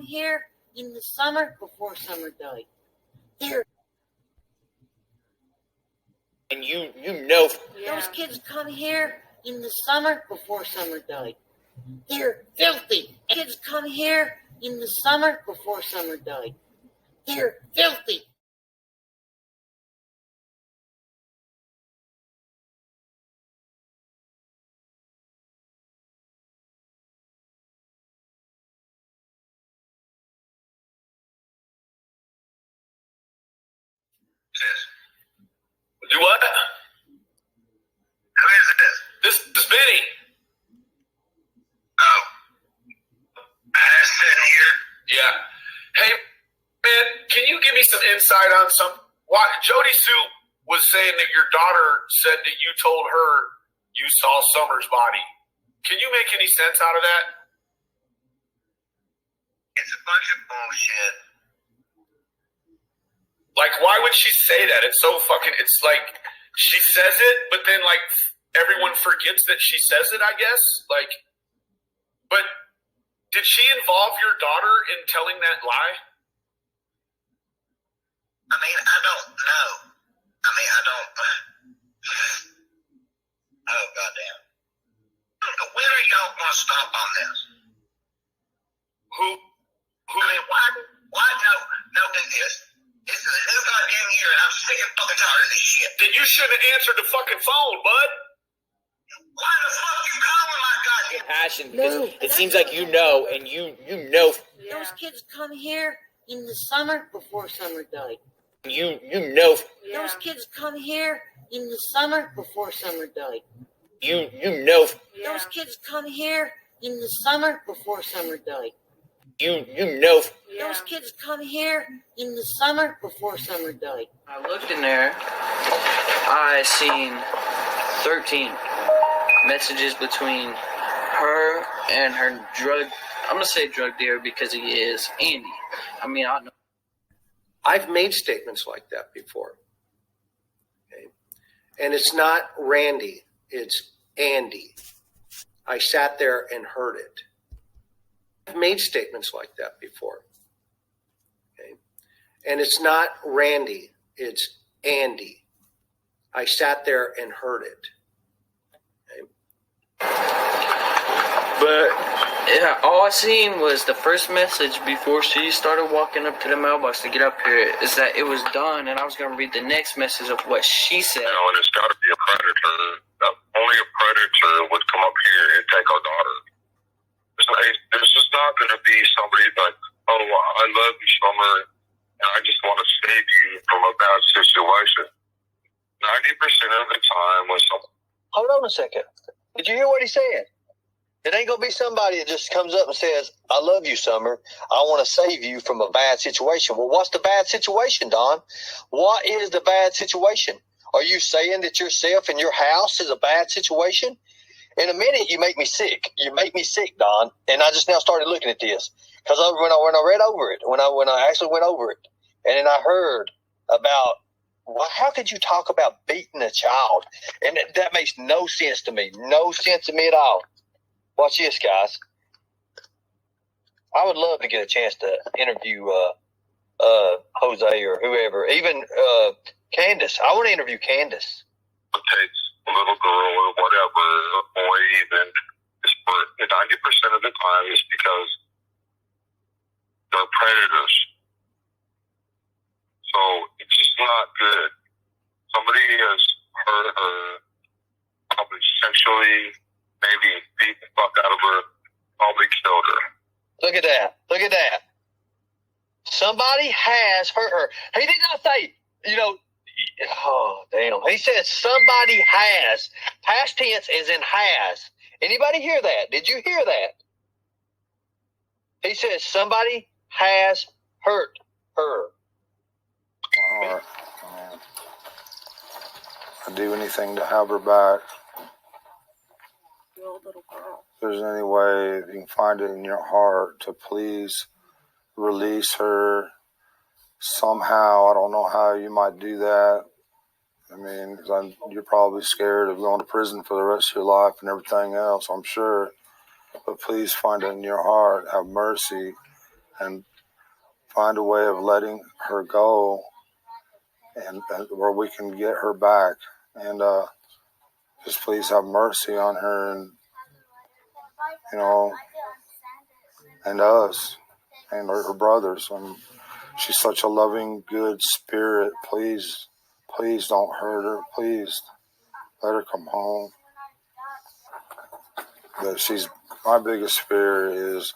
here in the summer before summer died. Here. And you know those kids come here in the summer before summer died. They're filthy. Kids come here in the summer before summer died. They're filthy. Do what? Who is this? This is Benny. Oh. Sitting here? Yeah. Hey, man, can you give me some insight on why Jody Sue was saying that your daughter said that you told her you saw Summer's body. Can you make any sense out of that? It's a bunch of bullshit. Like, why would she say that? It's so fucking, it's like, she says it, but then, like, everyone forgets that she says it, I guess. Like, but did she involve your daughter in telling that lie? I mean, I don't know. I don't. Oh, goddamn. When are y'all going to stop on this? Who? I mean, why no do this? This is a new goddamn year, and I'm sick and fucking tired of this shit. Then you shouldn't have answered the fucking phone, bud. Why the fuck you calling my goddamn passion? Because it seems like you know, and you know. Those kids come here in the summer before summer died. You know. Those kids come here in the summer before summer died. You know. Those kids come here in the summer before summer died. You know. Those kids come here in the summer before summer died. I looked in there. I seen 13 messages between her and her I'm going to say drug dealer because he is Andy. I mean, I know. I've made statements like that before. Okay? And it's not Randy, it's Andy. I sat there and heard it. I've made statements like that before. Okay? And it's not Randy, it's Andy. I sat there and heard it. Okay? But yeah, all I seen was the first message before she started walking up to the mailbox to get up here is that it was done, and I was going to read the next message of what she said. You know, and it's got to be a predator. Only a predator would come up here and take our daughter. There's just not going to be somebody like, oh, I love you, Summer, and I just want to save you from a bad situation. 90% of the time when someone... Hold on a second. Did you hear what he said? It ain't going to be somebody that just comes up and says, I love you, Summer. I want to save you from a bad situation. Well, what's the bad situation, Don? What is the bad situation? Are you saying that yourself and your house is a bad situation? In a minute, you make me sick. You make me sick, Don. And I just now started looking at this. Because when I read over it, when I actually went over it, and then I heard about, well, how could you talk about beating a child? And that makes no sense to me. No sense to me at all. Watch this, guys. I would love to get a chance to interview Jose or whoever, even Candace. I want to interview Candace. It takes a little girl or whatever, a boy even, is for 90% of the time is because they're predators. So it's just not good. Somebody has hurt her, probably sexually, maybe beat the fuck out of her, probably killed her. Look at that. Look at that. Somebody has hurt her. He did not say, oh, damn. He said somebody has. Past tense is in has. Anybody hear that? Did you hear that? He says somebody has hurt her. All right. I'd do anything to have her back. If there's any way you can find it in your heart to please release her somehow. I don't know how you might do that. I mean, you're probably scared of going to prison for the rest of your life and everything else, I'm sure. But please find it in your heart. Have mercy and find a way of letting her go, and where we can get her back, and just please have mercy on her, and and us and her brothers. And she's such a loving, good spirit. Please don't hurt her. Please let her come home. But my biggest fear is,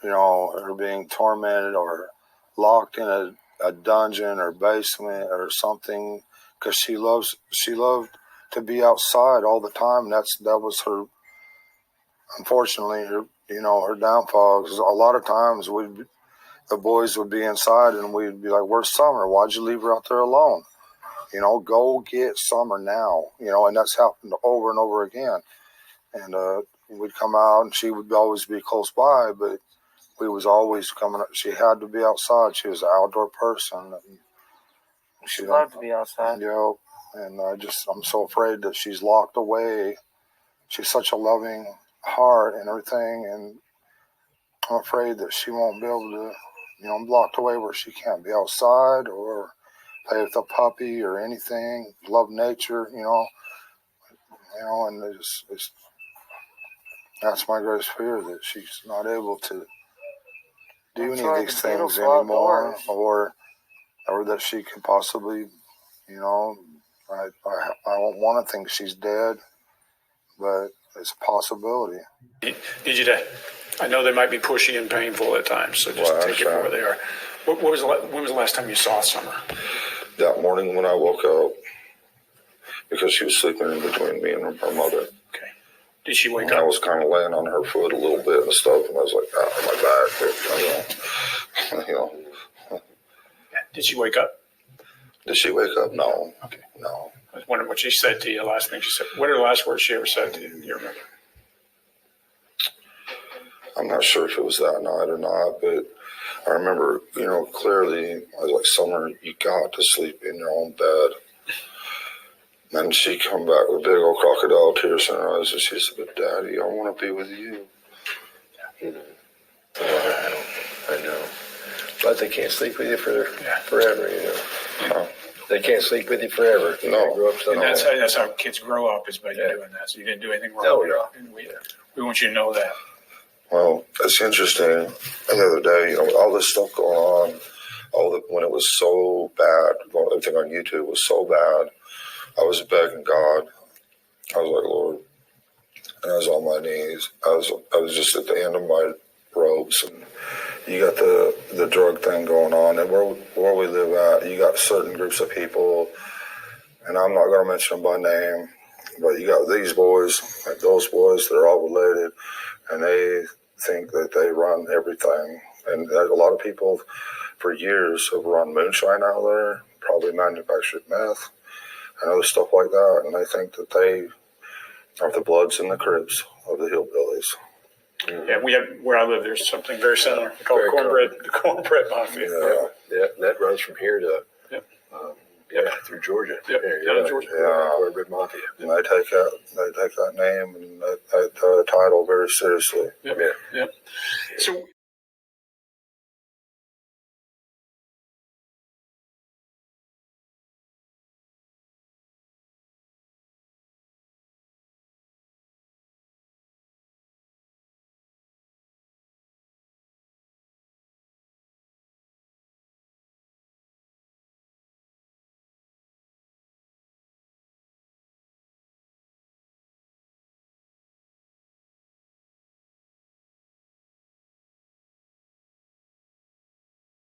her being tormented or locked in a dungeon or basement or something, because she loved to be outside all the time. That was her, unfortunately, her downfall. 'Cause a lot of times the boys would be inside and we'd be like, "Where's Summer? Why'd you leave her out there alone? Go get Summer now." And that's happened over and over again. And we'd come out and she would always be close by, but we was always coming up. She had to be outside. She was an outdoor person. And She loved to be outside. And I'm so afraid that she's locked away. She's such a loving heart and everything, and I'm afraid that she won't be able to, locked away where she can't be outside or play with a puppy or anything, love nature, and that's my greatest fear, that she's not able to do any of these things anymore, or that she could possibly, I don't want to think she's dead, but it's a possibility. Need you to, I know they might be pushy and painful at times, so just take it for where they are. When was the last time you saw Summer? That morning when I woke up, because she was sleeping in between me and her mother. Okay. Did she wake And up? I was kind of laying on her foot a little bit and stuff, and I was like, my back. Did she wake up? Did she wake up? No. Okay. No. I was wondering what she said to you, last thing she said. What are the last words she ever said to you? Do you remember? I'm not sure if it was that night or not, but I remember, clearly, I was like, "Summer, you got to sleep in your own bed." And she come back with big old crocodile tears in her eyes, and she said, "But Daddy, I want to be with you." I know. But they can't sleep with you forever, They can't sleep with you forever. No. Grow up And that's how kids grow up, is by you doing that. So you didn't do anything wrong. No, no. And we want you to know that. Well, it's interesting. The other day, all this stuff going on, when it was so bad, everything on YouTube was so bad, I was begging God. I was like, "Lord," and I was on my knees. I was just at the end of my ropes, and you got the drug thing going on, and where we live at, you got certain groups of people, and I'm not going to mention them by name, but you got these boys and those boys that are all related, and they think that they run everything. And a lot of people for years have run moonshine out there, probably manufactured meth and other stuff like that, and they think that they are the Bloods and the Crips of the hillbillies. Yeah, we have, where I live, there's something very similar called the cornbread mafia. Yeah, that runs from here to through Georgia. Yep. Down in Georgia. Cornbread Mafia. And they take that name and that title very seriously. Yep. So